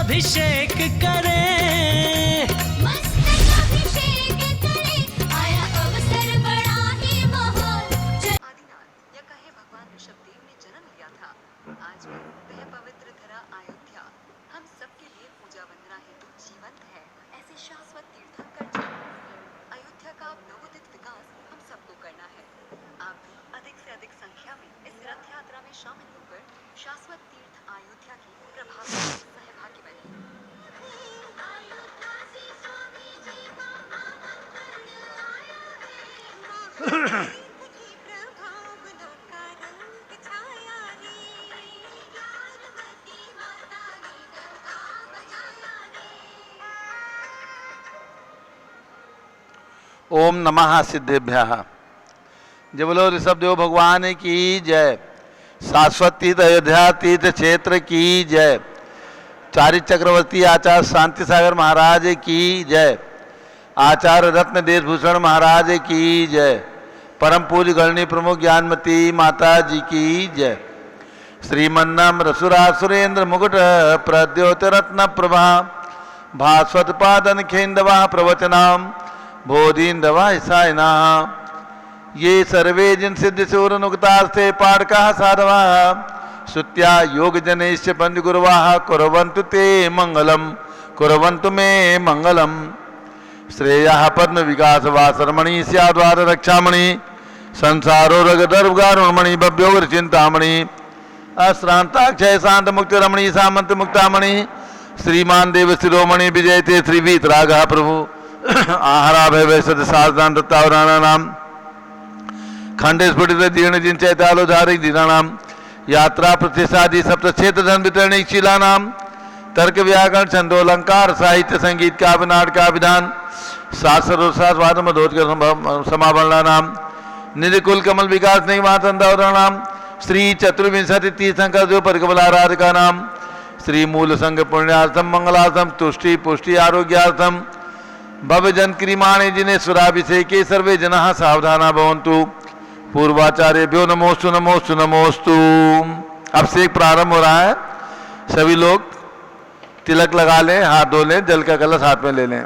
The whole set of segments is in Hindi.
अभिषेक करे, मस्तक अभिषेक करे, आया अवसर बड़ा ही महान। आदिनाथ या कहे भगवान ऋषभदेव ने जन्म लिया था। आज भी वह पवित्र धरा अयोध्या हम सबके लिए पूजा वंदना हेतु जीवंत है। ऐसे शाश्वत तीर्थंकर जी, अयोध्या का नवोदित विकास हम सबको करना है। आप भी अधिक से अधिक संख्या में इस रथ यात्रा में शामिल होकर शाश्वत तीर्थ अयोध्या की प्रभावी सहभागी बने। ओम नमः सिद्धेभ्यः। जय बोलो ऋषभदेव भगवान की जय। शाश्वत तीर्थ अयोध्या तीर्थ क्षेत्र की जय। चारित चक्रवर्ती आचार्य शांति सागर महाराज की जय। आचार्य रत्न देशभूषण महाराज की जय। परम पूज्य गणनी प्रमुख ज्ञानमती माता जी की जय। श्रीमन्नम रसुरा सुरेंद्र मुकुट प्रद्योत रत्न प्रभा भास्वत पादन खेन्दवा प्रवचनाम बोधीन्दवा ईसायना। ये सर्वे जिन सिद्ध सूरनुक्तास्ते पाठका साधवा श्रुत्या योग जनेश्च बंद गुरुवाः कुर्वन्तु ते मंगलम कुर्वन्तु मे मंगलम। श्रेयः पद्म विकास वासरमणि स्याद्वार रक्षामणि संसारो रगदर्गारुणमणि भव्योग्र चिंतामणि अश्रांताक्षय शांत मुक्त रमणि सामंत मुक्तामणि श्रीमान देव शिरोमणि विजयते श्री वीतरागः प्रभु आहारा भय वैसद साधन दत्तावराणा नाम खंडे स्फुटित दीर्ण जिन चैतालोधारिक दीनानाम यात्रा प्रतिष्ठादि सप्त क्षेत्र धन वितरणिक शिलानाम तर्क व्याकरण छंदोलंकार साहित्य संगीत काव्य नाटक का विधान शास्त्रोत्साह मधोत्कर समावरणा नाम निधिकुल कमल विकास निगमातंदावरणाम श्री चतुर्विंशति तीर्थंकर जो परिकमलाराधिका नाम श्री मूल संघ पुण्यार्थम मंगलार्थम तुष्टि पुष्टि आरोग्यार्थम भवजन क्रिमाणे जिने सुराभिषेके सर्वे जनाः सावधाना भवन्तु। पूर्वाचार्यभ्यो नमोस्तु नमोस्तु नमोस्तु। अब से एक प्रारंभ हो रहा है। सभी लोग तिलक लगा लें, हाथ धो लें, जल का कलश हाथ में ले लें।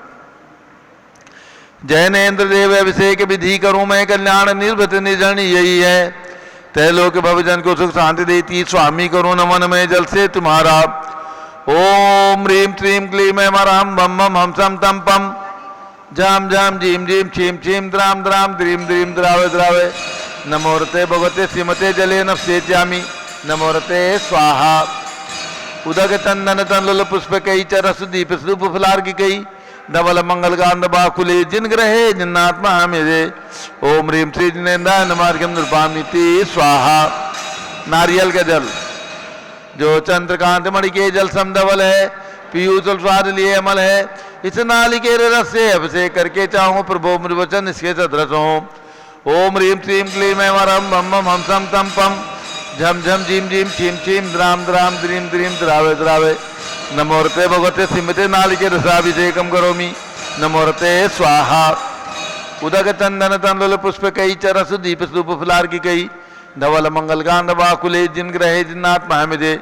जैनेन्द्र देव अभिषेक विधि करूं मैं कल्याण निर्भृत निर्जन यही है। तैलोक भवजन को सुख शांति देती स्वामी करूं नमन में जल से तुम्हारा। ओम ह्रीम श्रीम क्लीम मराम बम बम हम सम तम पम जाम जाम जीम जीम छीम छीम द्राम द्राम द्रीम द्रीम द्रावे द्रावे। नमोरते भगवते श्रीमते जले नफसेत्यामि नमोरते स्वाहा। उदक चंदन तनल पुष्प कई चरस दीप स्वरूप फलार की कई धवल मंगल गांध बाकुले जिन ग्रहे जिन्नात्मा मेरे। ओम ह्रीम श्री जिनेन्द्र नमार्गम नृपामिति स्वाहा। नारियल का जल जो चंद्रकांत मणि के जल समधवल है पीयूष स्वाद लिए अमल है। इस नालिके रस से अभिषेक करके चाहूं प्रभु मृवचन इसके सदृश हो। ओम ह्रीम श्रीम क्लीम वरम बम बम हम सम तम पम झम झम झीम झीम छीम छीम द्राम द्राम द्रीम द्रीम द्रावे द्रावे। नमोरते भगवते श्रीमते नालिके रसाभिषेकम करोमि नमोरते स्वाहा। उदक चंदन तनल पुष्प कई चरस दीप स्वरूप फलार की कई धवल मंगल गांध बाकुले जिन ग्रहे जिन्नात्मा मिदे।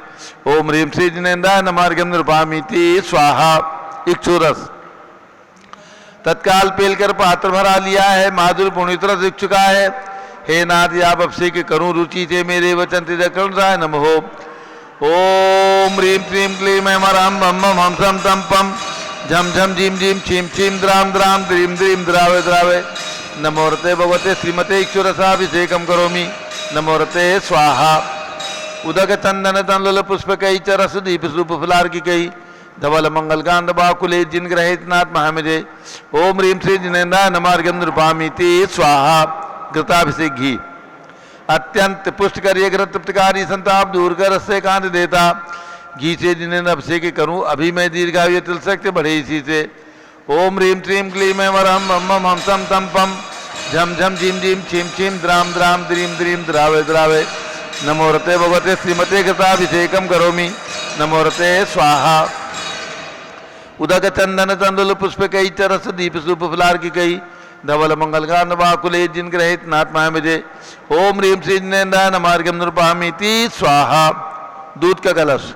ओम ह्रीम श्री जिनेन्द्र नमार्गम नृपामिति स्वाहा। इक्षुरस तत्काल पेलकर पात्र भरा लिया है माधुर पुण्यतर दिख चुका है। हे नाथ आप अभिषेक करूं रुचि से मेरे वचन तिरकराय नमः। ओम ह्रीम श्रीम क्लीम मराम बम बम हम सम तम पम झम झम झीम झीम छीम छीम द्राम द्राम द्रीम द्रीम द्रावे द्रावे। नमोरते भगवते श्रीमते इक्षुरसाभिषेकम करोमि नमोरते स्वाहा। उदक चंदन तनल पुष्प कई चरस दीप स्वरूप फलार की कई धवल मंगल गांध बाकुले जिन ग्रहित नाथ महामिजे। ओम ह्रीम श्री जिनेन्द्र नमार्गम नृपामिति स्वाहा। घृताभिषेक घी अत्यंत पुष्ट करिए घृत तृप्तकारी संताप दूर कर रस से कांत देता। घी से जिनेन्द्र अभिषेक करूं अभी मैं दीर्घायु तिल सकते बढ़े इसी से। ओम ह्रीम श्रीम क्लीम वरम बम बम हम सम तम पम झम झम झीम झीम छीम छीम द्राम द्राम द्रीम द्रीम द्रावे द्रावे। नमोरते भगवते श्रीमते घृताभिषेकम करोमि नमोरते स्वाहा। उदक चंदन तंदुल पुष्प कई चरस दीप स्वरूप फलार की कई धवल मंगल गांध बाकुले जिन ग्रहित नाथ महामिजे। ओम ह्रीम श्री जिनेन्द्र नमार्गम नृपामिति स्वाहा। दूध का कलश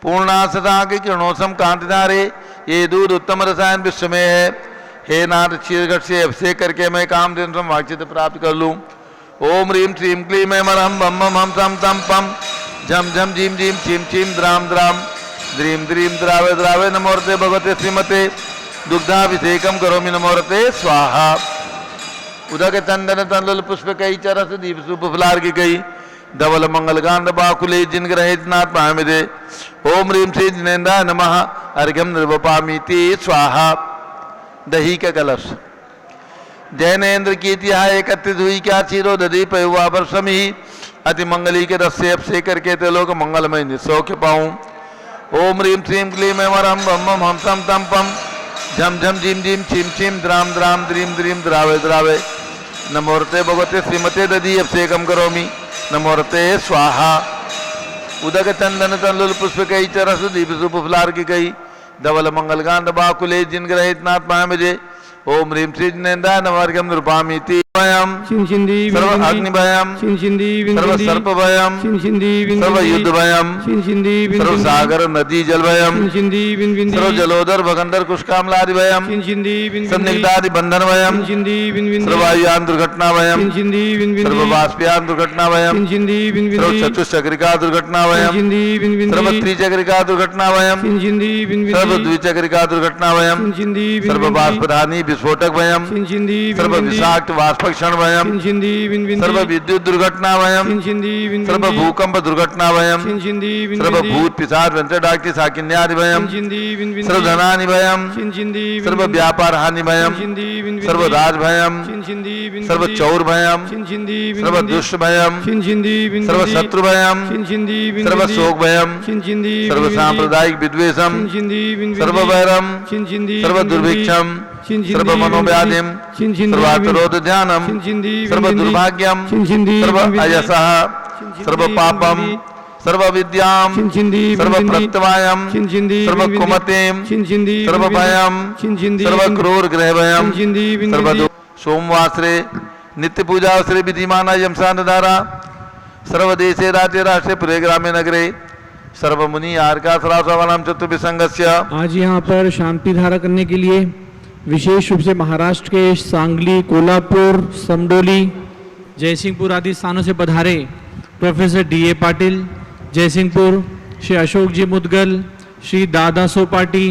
पूर्णा सदा के किरणोसम कांतिधारे ये दूध उत्तम रसायन विश्व में है। हे नाथ क्षीरघट से अभिषेक करके मैं काम दिन वाचित प्राप्त कर लूँ। ओम ह्रीम श्रीम क्लीम ऐं मरहम बम बम हम तम तम पम झम झम झीम झीम छीम छीम द्राम द्राम द्रीम द्रीम द्रावे द्रावे नमोरते भगवते श्रीमते दुग्धाभिषेकम करोमि नमोरते स्वाहा। उदक तंदन तंदुल पुष्प कई चरस दीप सुप फलार की कई धवल मंगल कांड बाकुले जिन ग्रहित नाथ पामिदे। ओम ह्रीम श्री जिनेन्द्राय नमः अर्घ्यम निर्वपामीति स्वाहा। दही का कलश जैनेन्द्र की तिहाय एकत्रित हुई क्या चीरो दधी पयुवा पर समी अति मंगली के रस से अभिषेक करके ते लोग मंगलमय निसौख्य पाऊं। ओम ह्रीम श्रीम क्लीम ऐं वरम बम बम हम सम तम पम झम झम झीम झीम छीम छीम द्राम द्राम द्रीम द्रीम द्रावे द्रावे नमोरते भगवते श्रीमते दधी अभिषेकम करोमि नमोरते स्वाहा। उदक चंदन तंदुल पुष्प कई चरस दीप सुप फलार की कई धवल मंगल कांड बाकुले जिन ग्रहित नाथ पामिदे। ओम ह्रीम श्री जिनेन्द्राय नमः अर्घ्यम निर्वपामीति भयम सर्व अग्नि भयम सर्व सर्प भयम सर्व युद्ध भयम सर्व सागर नदी जल भयम सर्व जलोदर भगंदर कुशकामलादि भयम संदिग्धादि बंधन भयम सर्वायुयान दुर्घटना भयम सर्व बाष्पयान दुर्घटना भयम सर्व चतुष्चक्रिका दुर्घटना भयम सर्व त्रिचक्रिका दुर्घटना भयम सर्व द्विचक्रिका दुर्घटना भयम सर्व बाष्पधानी विस्फोटक भयम सर्व विषाक्त वाष्पक्षण भयम सर्व विद्युत दुर्घटना भयम सर्व भूकंप दुर्घटना भयम सर्व भूत पिशाच व्यंतर डाक्टी साकिन्यादि भयम सर्व धनानि भयम सर्व व्यापार हानि भयम सर्व राज भयम सर्व चौर भयम सर्व दुष्ट भयम सर्व शत्रु भयम सर्व शोक भयम सर्व सांप्रदायिक विद्वेषम सर्व वैरम सर्व दुर्भिक्षम सर्व मनोव्याधिम सर्वातरोध ध्यानम सर्व दुर्भाग्यम सर्व अयसः सर्व पापम सर्व विद्याम सर्व प्रत्यवायम सर्व कुमतेम सर्व भयम सर्व क्रूर ग्रह भयम सर्व सोमवासरे नित्य पूजा श्री विधिमाना यमसान धारा सर्वदेशे राज्य राष्ट्रे पुरे ग्रामे नगरे सर्वमुनि आर्का सरासवानाम चतुर्विसंगस्य। आज यहाँ पर शांति धारा करने के लिए विशेष रूप से महाराष्ट्र के सांगली, कोल्हापुर, समडोली, जयसिंहपुर आदि स्थानों से पधारे प्रोफेसर D.A. पाटिल, जयसिंहपुर, श्री अशोक जी मुदगल, श्री दादा सोपाटी,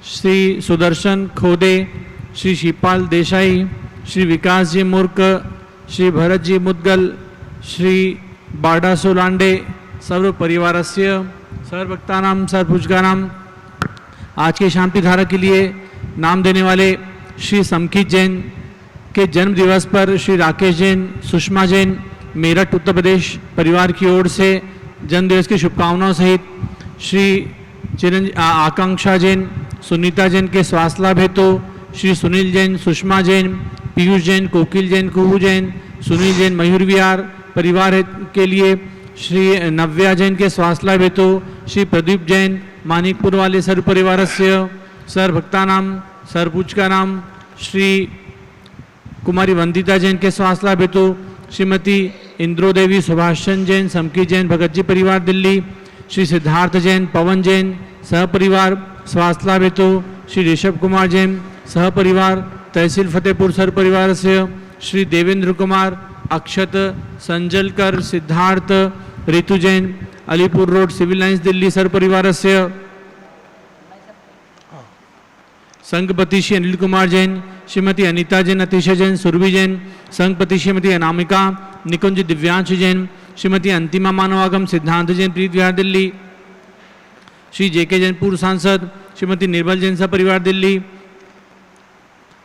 श्री सुदर्शन खोदे, श्री शिवपाल देसाई, श्री विकास जी मुर्क, श्री भरत जी मुदगल, श्री बाडा सोलांडे सर्व परिवारस्य सर्वभक्तानाम सर्वपूजकानाम। आज के शांति धारा के लिए नाम देने वाले श्री समखित जैन के जन्म दिवस पर श्री राकेश जैन, सुषमा जैन, मेरठ उत्तर प्रदेश परिवार की ओर से जन्मदिवस की शुभकामनाओं सहित श्री आकांक्षा जैन, सुनीता जैन के स्वास्थ्य लाभ हेतु श्री सुनील जैन, सुषमा जैन, पीयूष जैन, कोकिल जैन, कुहू जैन, सुनील जैन, मयूर विहार परिवार के लिए श्री नव्या जैन के स्वास्थ्य लाभ हेतु श्री प्रदीप जैन, मानिकपुर वाले सर्व परिवार से सर्वभक्तानाम सर्वपूजकानाम। श्री कुमारी वंदिता जैन के स्वास्थ्य लाभ हेतु श्रीमती इंद्रोदेवी, सुभाष चंद्र जैन, समखित जैन, भगत जी परिवार दिल्ली, श्री सिद्धार्थ जैन, पवन जैन सहपरिवार स्वास्थ्य लाभ हेतु श्री ऋषभ कुमार जैन सहपरिवार तहसील फतेहपुर सर्व परिवार से Shri Devendra Kumar, Akshat, Sanjalkar, Siddharth, Ritu Jain, Alipur road civil lines Delhi सर्व परिवार से संघपति श्री अनिल कुमार जैन, श्रीमती अनीता जैन, अतिशय जैन, सुरभि जैन, संघपति श्रीमती अनामिका, निकुंज दिव्यांश जैन, श्रीमती अंतिमा मानवागम, सिद्धांत जैन प्रीत विहार दिल्ली, श्री जेके जैन पूर्व सांसद, श्रीमती निर्मल जैन सपरिवार दिल्ली,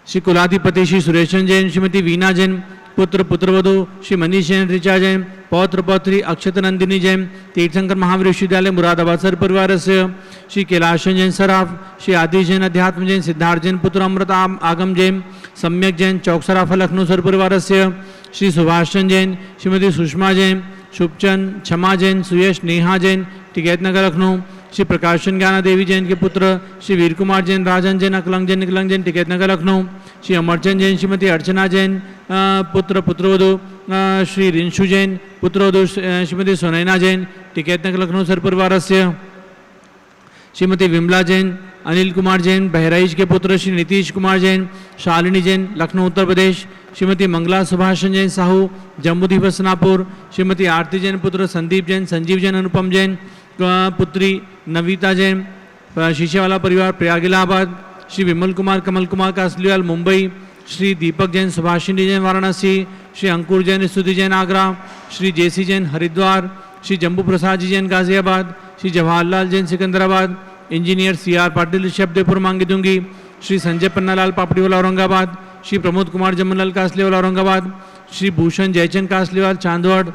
श्री कुलाधिपति श्री सुरेशन जैन, श्रीमती वीना जैन, पुत्र पुत्रवधु श्री मनीष जैन, ऋचा जैन, पौत्र पौत्री अक्षत नंदिनी जैन, तीर्थंकर महावीर विश्वविद्यालय मुरादाबाद सर परिवार से श्री कैलाशन जैन सराफ, श्री आदिश जैन, अध्यात्म जैन, सिद्धार्थ जैन, पुत्र अमृत आगम जैन, सम्यक जैन, चौक सराफ लखनऊ सर परिवार से श्री सुभाष चंद्र जैन, श्रीमती सुषमा जैन, शुभचंद, क्षमा जैन, सुयश, नेहा जैन, टिकैत नगर लखनऊ, श्री प्रकाशन ज्ञाना देवी जैन के पुत्र श्री वीर कुमार जैन, राजन जैन, अकलंग जैन, निकलंग जैन, टिकैत नगर लखनऊ, श्री अमरचंद जैन, श्रीमती अर्चना जैन, पुत्र पुत्रवधु श्री रिंशु जैन, पुत्रवधु श्रीमती सुनैना जैन, टिकैत नगर लखनऊ सर परिवार से श्रीमती विमला जैन, अनिल कुमार जैन बहराइच के पुत्र श्री नीतीश कुमार जैन, शालिनी जैन लखनऊ उत्तर प्रदेश, श्रीमती मंगला सुभाषन जैन साहू जम्मूद्वीप हसनापुर, श्रीमती आरती जैन पुत्र संदीप जैन, संजीव जैन अनुपम जैन पुत्री नवीता जैन शीशेवाला परिवार प्रयाग इलाहाबाद, श्री विमल कुमार कमल कुमार कासलीवाल मुंबई, श्री दीपक जैन सुभाषिनी जैन वाराणसी, श्री अंकुर जैन स्तुति जैन आगरा, श्री जेसी जैन हरिद्वार, श्री जम्बू प्रसाद जी जैन गाजियाबाद, श्री जवाहरलाल जैन सिकंदराबाद, इंजीनियर CR पाटिल शब्दपुर मांगी दूंगी, श्री संजय पन्नालाल पापड़ीवाला औरंगाबाद, श्री प्रमोद कुमार जमनलाल कासलीवाल औरंगाबाद, श्री भूषण जयचंद कासलीवाल चांदवड़,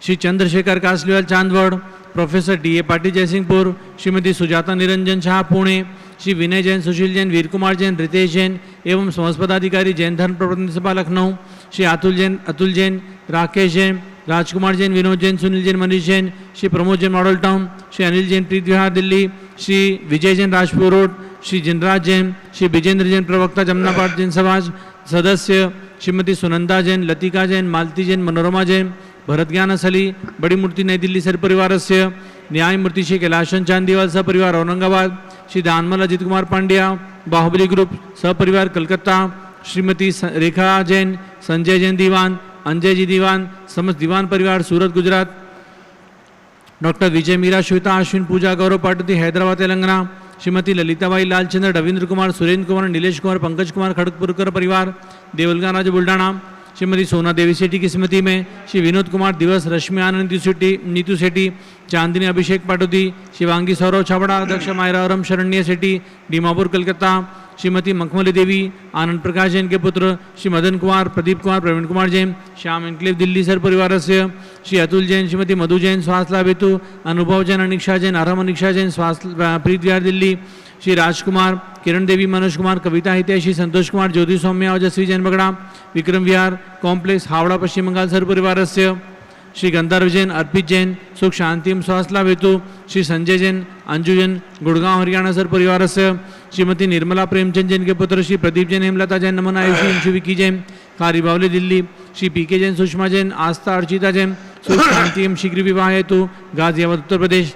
श्री चंद्रशेखर कासलीवाल चांदवड़, प्रोफेसर DA पाटिल जयसिंहपुर, श्रीमती सुजाता निरंजन शाह पुणे, श्री विनय जैन, सुशील जैन, वीर कुमार जैन, रितेश जैन एवं समस्त पदाधिकारी जैन धर्म प्रतिनिधि सभा लखनऊ, श्री अतुल जैन, राकेश जैन, राजकुमार जैन, विनोद जैन, सुनील जैन, मनीष जैन, श्री प्रमोद जैन मॉडल टाउन, श्री अनिल जैन प्रीत विहार दिल्ली, श्री विजय जैन राजपुर रोड, श्री जिनराज जैन, श्री विजेंद्र जैन प्रवक्ता जमनाबाद जैन समाज सदस्य, श्रीमती सुनंदा जैन, लतिका जैन, मालती जैन, मनोरमा जैन, भरत ज्ञान असली बड़ी मूर्ति नई दिल्ली सर परिवार से, न्यायमूर्ति श्री कैलाशन चांदीवाल सपरिवार औरंगाबाद, श्री दानमल अजित कुमार पांड्या बाहुबली ग्रुप सपरिवार कलकत्ता, श्रीमती रेखा जैन, संजय जैन दीवान, अंजय जी दीवान समस्त दीवान परिवार सूरत गुजरात, डॉक्टर विजय मीरा श्वेता अश्विन पूजा गौरव पाटती हैदराबाद तेलंगाना, श्रीमती ललिताबाई लालचंद्र रविंद्र कुमार सुरेंद्र कुमार नीलेश कुमार पंकज कुमार खड़गपुरकर परिवार देवलगा राज्य बुल्डाना, श्रीमती सोना देवी सेठी की स्मृति में श्री विनोद कुमार दिवस, रश्मि आनंद नीतू सेठी, चांदनी अभिषेक पाटोदी, शिवांगी सौरव छाबड़ा, अध्यक्ष मायरा औरम शरण्य सेठी डीमापुर कलकत्ता, श्रीमती मखमली देवी, आनंद प्रकाश जैन के पुत्र श्री मदन कुमार, प्रदीप कुमार, प्रवीण कुमार जैन, श्याम एनक्लेव दिल्ली सर परिवार से, श्री अतुल जैन, श्रीमती मधु जैन स्वास्थ्य लाभ हेतु, अनुभव जैन, अनिक्षा जैन, आराम अनिक्षा जैन स्वास्थ्य प्रीत विहार दिल्ली, श्री राजकुमार, किरण देवी, मनोज कुमार, कविता हितैषी, संतोष कुमार, ज्योति सौम्या, ओजस्वी जैन बगड़ा, विक्रम विहार कॉम्प्लेक्स हावड़ा पश्चिम बंगाल सर परिवार से, श्री गंधर्व जैन, अर्पित जैन सुख शांति एवं स्वास्थ्य लाभ हेतु, श्री संजय जैन, अंजू जैन गुड़गांव हरियाणा सर परिवार से, श्रीमती निर्मला प्रेमचंद जैन के पुत्र श्री प्रदीप जैन, हेमलता जैन, नमन आयुषी, अंशु विकी जैन खारी बावली दिल्ली, श्री PK जैन, सुषमा जैन, आस्था अर्चिता जैन सुख शांति एवं शीघ्र विवाह हेतु गाजियाबाद उत्तर प्रदेश,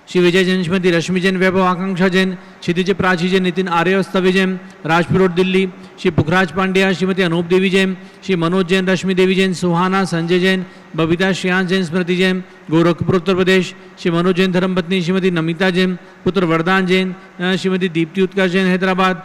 श्री विजय जैन, श्रीमती रश्मि जैन, वैभव आकांक्षा जैन, क्षितिज प्राची जैन, नितिन आर्य स्तवी जैन राजपुर रोड दिल्ली, श्री पुखराज पांड्या, श्रीमती अनूप देवी जैन, श्री मनोज जैन, रश्मि देवी जैन, सुहाना, संजय जैन, बबीता श्रेयांश जैन, स्मृति जैन गोरखपुर उत्तर प्रदेश, श्री मनोज जैन धर्मपत्नी श्रीमती नमिता जैन, पुत्र वरदान जैन, श्रीमती दीप्ति उत्कर्ष जैन हैदराबाद,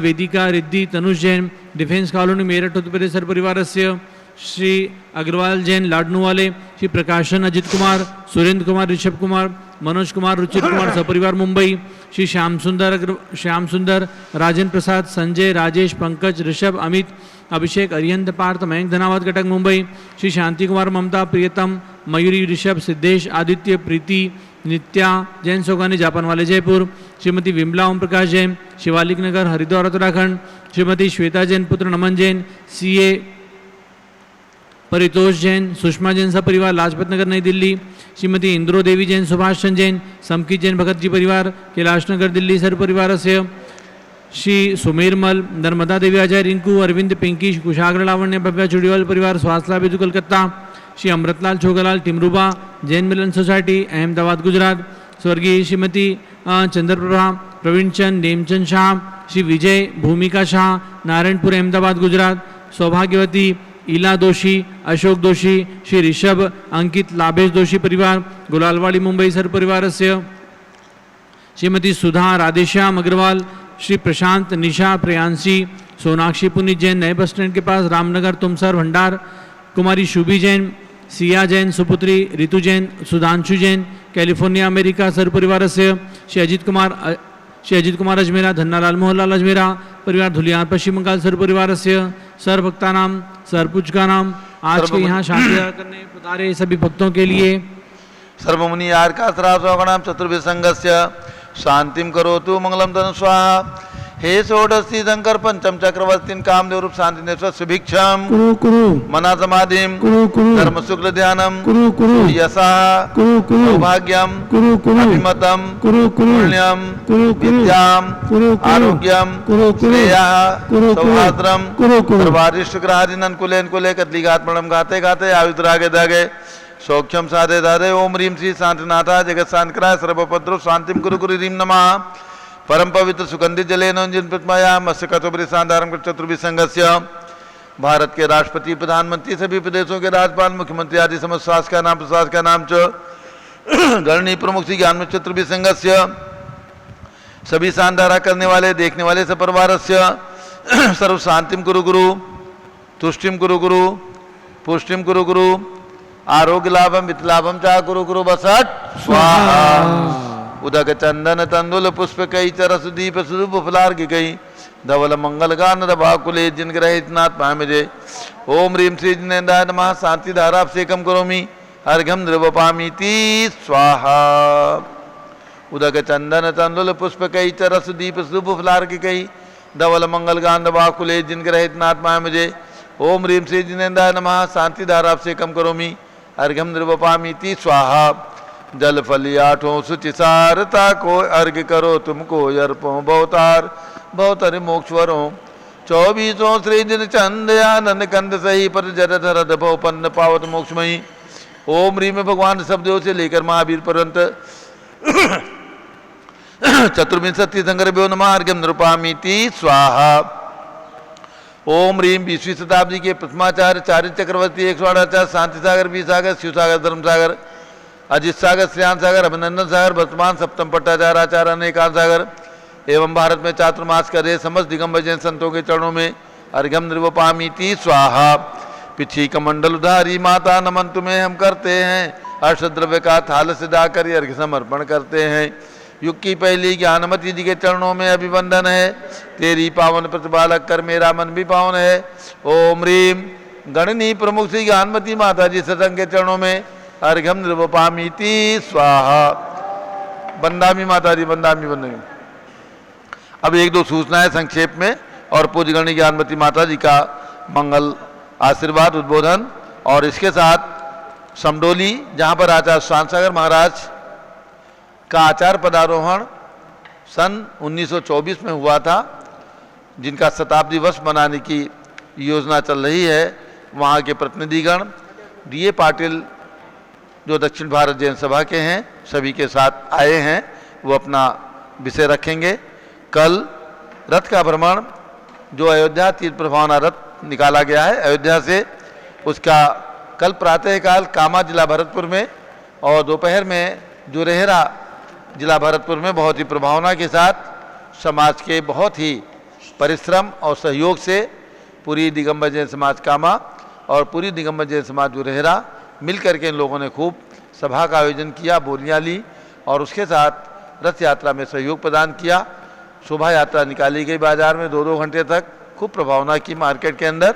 वेदिका Riddhi Tanush Jain defence colony Meerut Uttar Pradesh sir परिवार से, श्री अग्रवाल जैन लाडनू वाले, श्री प्रकाशन अजित कुमार, सुरेंद्र कुमार, ऋषभ कुमार, मनोज कुमार, रुचिर कुमार सपरिवार मुंबई, श्री श्याम सुंदर, राजेंद्र प्रसाद, संजय, राजेश, पंकज, ऋषभ, अमित, अभिषेक, अरिहंत, पार्थ, मयंक, धनावत, कटक मुंबई, श्री शांति कुमार, ममता, प्रियतम, मयूरी, ऋषभ, सिद्धेश, आदित्य, प्रीति, नित्या जैन सोगानी जापान वाले जयपुर, श्रीमती विमला ओम प्रकाश जैन, शिवालिक नगर हरिद्वार उत्तराखंड, श्रीमती श्वेता जैन, पुत्र नमन जैन, CA परितोष जैन, सुषमा जैन सपरिवार लाजपत नगर नई दिल्ली, श्रीमती इंद्रो देवी जैन, सुभाष चंद जैन, समकित जैन भगत जी परिवार कैलाश नगर दिल्ली सर परिवार से, श्री सुमेरमल, नर्मदा देवी अजय, रिंकू, अरविंद, पिंकी, कुशाग्र लावण्य, भव्या चुड़ीवाल परिवार स्वास्थ्य लाभ हेतु कलकत्ता, श्री अमृतलाल छोगलाल, टिमरूबा जैन मिलन सोसाइटी अहमदाबाद गुजरात, स्वर्गीय श्रीमती चंद्रप्रभा, प्रवीण चंद, नेमचंद शाह, श्री विजय, भूमिका शाह, नारायणपुर अहमदाबाद गुजरात, सौभाग्यवती, इला दोषी, अशोक दोषी, श्री ऋषभ, अंकित, लाभेश दोषी परिवार गुलालवाड़ी मुंबई सर परिवार से, श्रीमती सुधा, राधेश्याम अग्रवाल, श्री प्रशांत, निशा, प्रियांशी, सोनाक्षी पुनीत जैन नए बस स्टैंड के पास रामनगर तुमसर भंडार, कुमारी शुभी जैन, सिया जैन सुपुत्री, रितु जैन, सुधांशु जैन कैलिफोर्निया अमेरिका सर परिवार से, श्री अजित कुमार अजमेरा, धन्नालाल मोहनलाल अजमेरा परिवार धुलियान पश्चिम बंगाल सर परिवार से, सर भक्ता नाम सर पूज का नाम आज के यहाँ शांति करने पधारे सभी भक्तों के लिए सर्वमुनि आर्काश्रावगणाम चतुर्विसंगस्य शांतिम करोतु मंगलम तनु स्वाहा। हे षोडशी शंकर पंचम चक्रवर्तीन कामदेव रूप शांति सुभिक्षम मना समाधिम धर्म शुक्ल ध्यानम यशा सौभाग्यम अभिमतम पुण्यम विद्याम आरोग्यम श्रेया सौभाद्रम सर्वारिष्ट ग्रहादिन कुले कुले कदलिगात्मणम गाते गाते आयुद्रागे दागे सौख्यम साधे धारे। ओम ह्रीं श्री शांतिनाथा जगत शांतकराय सर्वपद्रो शांतिम कुरु कुरु ह्रीं नमः। परम पवित्र सुगंधित जलेन जिन प्रतिमाया मत्स्य कतुबरी सांधारम कर चतुर्भिसंगस्य। भारत के राष्ट्रपति, प्रधानमंत्री, सभी प्रदेशों के राज्यपाल, मुख्यमंत्री आदि समस्त शासक का नाम च गणनीय प्रमुख श्री ज्ञान में चतुर्भिसंगस्य। सभी शानदारा करने वाले, देखने वाले सपरिवारस्य। सर्व शांतिम कुरु गुरु, तुष्टिम कुरु गुरु, पुष्टिम कुरु गुरु, आरोग्य लाभम वित्तलाभम चा कुरु गुरु बसट स्वाहा। उदक चंदन तंदुल पुष्प कई चरस दीप स्वरूप फलार्घ कई धवल मंगल गान रभाकुले जिन ग्रहित नाथ पामिजे। ओम ह्रीं श्री जिनेन्द्राय नमः। शांति धारा अभिषेकम करोमि अर्घ्यम द्रवपामीति स्वाहा। उदक चंदन तंदुल पुष्प कई चरस दीप स्वरूप फलार्घ कई धवल मंगल गान रभाकुले जिन ग्रहित नाथ पामिजे। ओम ह्रीं श्री जिनेन्द्राय नमः। शांति धारा अभिषेकम करोमि अर्घ्यम द्रवपामीति स्वाहा। जल फली आठों सुचिसारता को अर्घ करो तुमको अर्पो बहुतार बहुतर मोक्षवरों। 24 श्री दिन चंद आनंद कंद सही पर जरधरद भवपन्न पावत मोक्षमयी। ओम ह्रीं में भगवान शब्दों से लेकर महावीर पर्यंत चतुर्विंशति संगर्भ्यो नमः अर्घ्यम नृपामीति स्वाहा। ओम ह्रीं 20वीं शताब्दी के प्रथमाचार्य चार्य चक्रवर्ती 108 शांति सागर, बी सागर, शिव सागर, धर्म सागर, अजित सागर, श्रेयान सागर, अभिनंदन सागर, वर्तमान सप्तम पट्टाचार्य आचार्य अनेकांत सागर एवं भारत में चातुर्मास कर रहे समस्त दिगंबर जैन संतों के चरणों में अर्घ्यम नृपामीति स्वाहा। पिछी कमंडल उधारी माता नमन तुम्हें हम करते हैं। अष्टद्रव्य का थाल सजाकर अर्घ्य समर्पण करते हैं। युग की पहली ज्ञानमती जी के चरणों में अभिवंदन है। तेरी पावन प्रतिपालक कर मेरा मन भी पावन है। ओम ह्रीं गणनीय प्रमुख श्री ज्ञानमती माता जी सत्संग के चरणों में अर्घ्यम नृपामीति स्वाहा। बंदामी माता जी, बंदामी बंदामी। अब एक दो सूचनाएं संक्षेप में और पूज्य गणनीय ज्ञानमती माता जी का मंगल आशीर्वाद उद्बोधन। और इसके साथ समडोली जहाँ पर आचार्य शांतसागर महाराज का आचार पदारोहण सन 1924 में हुआ था, जिनका शताब्दी वर्ष मनाने की योजना चल रही है, वहाँ के प्रतिनिधिगण डीए पाटिल जो दक्षिण भारत जैन सभा के हैं सभी के साथ आए हैं। वो अपना विषय रखेंगे। कल रथ का भ्रमण जो अयोध्या तीर्थ प्रभावना रथ निकाला गया है अयोध्या से, उसका कल प्रातःकाल कामा जिला भरतपुर में और दोपहर में जुरेहरा जिला भरतपुर में बहुत ही प्रभावना के साथ समाज के बहुत ही परिश्रम और सहयोग से पूरी दिगंबर जैन समाज कामा और पूरी दिगंबर जैन समाज जुरेहरा मिलकर के इन लोगों ने खूब सभा का आयोजन किया, बोलियां ली और उसके साथ रथ यात्रा में सहयोग प्रदान किया। शोभा यात्रा निकाली गई बाजार में 2-2 घंटे तक, खूब प्रभावना की मार्केट के अंदर।